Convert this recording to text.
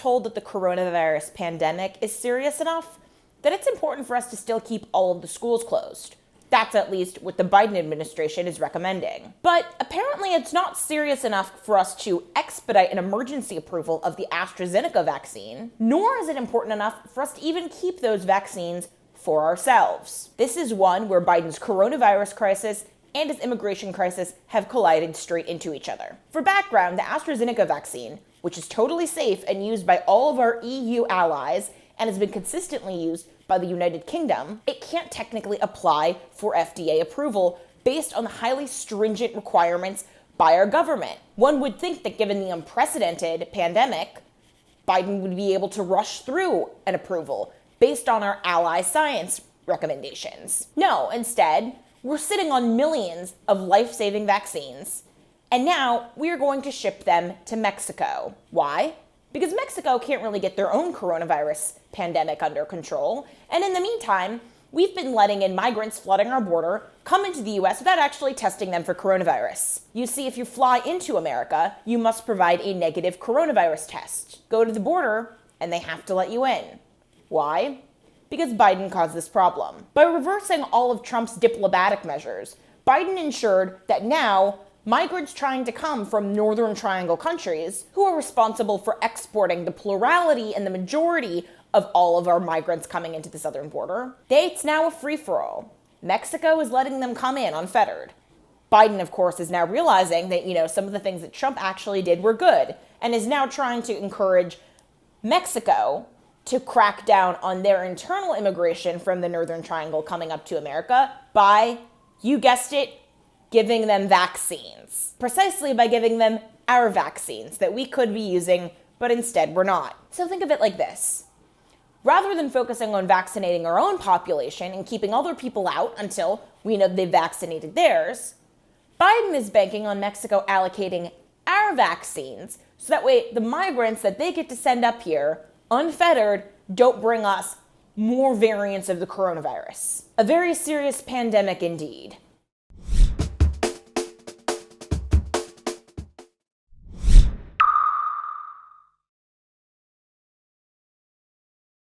told that the coronavirus pandemic is serious enough, then it's important for us to still keep all of the schools closed. That's at least what the Biden administration is recommending. But apparently it's not serious enough for us to expedite an emergency approval of the AstraZeneca vaccine, nor is it important enough for us to even keep those vaccines for ourselves. This is one where Biden's coronavirus crisis and his immigration crisis have collided straight into each other. For background, the AstraZeneca vaccine, which is totally safe and used by all of our EU allies and has been consistently used by the United Kingdom, it can't technically apply for FDA approval based on the highly stringent requirements by our government. One would think that given the unprecedented pandemic, Biden would be able to rush through an approval based on our ally science recommendations. No, instead, we're sitting on millions of life-saving vaccines, and now we are going to ship them to Mexico. Why? Because Mexico can't really get their own coronavirus pandemic under control, and in the meantime, we've been letting in migrants flooding our border come into the US without actually testing them for coronavirus. You see, if you fly into America, you must provide a negative coronavirus test. Go to the border, and they have to let you in. Why? Because Biden caused this problem. By reversing all of Trump's diplomatic measures, Biden ensured that now migrants trying to come from Northern Triangle countries, who are responsible for exporting the plurality and the majority of all of our migrants coming into the southern border, it's now a free-for-all. Mexico is letting them come in unfettered. Biden, of course, is now realizing that, some of the things that Trump actually did were good, and is now trying to encourage Mexico to crack down on their internal immigration from the Northern Triangle coming up to America by, you guessed it, giving them vaccines. Precisely by giving them our vaccines that we could be using, but instead we're not. So think of it like this. Rather than focusing on vaccinating our own population and keeping other people out until we know they've vaccinated theirs, Biden is banking on Mexico allocating our vaccines so that way the migrants that they get to send up here unfettered don't bring us more variants of the coronavirus. A very serious pandemic indeed.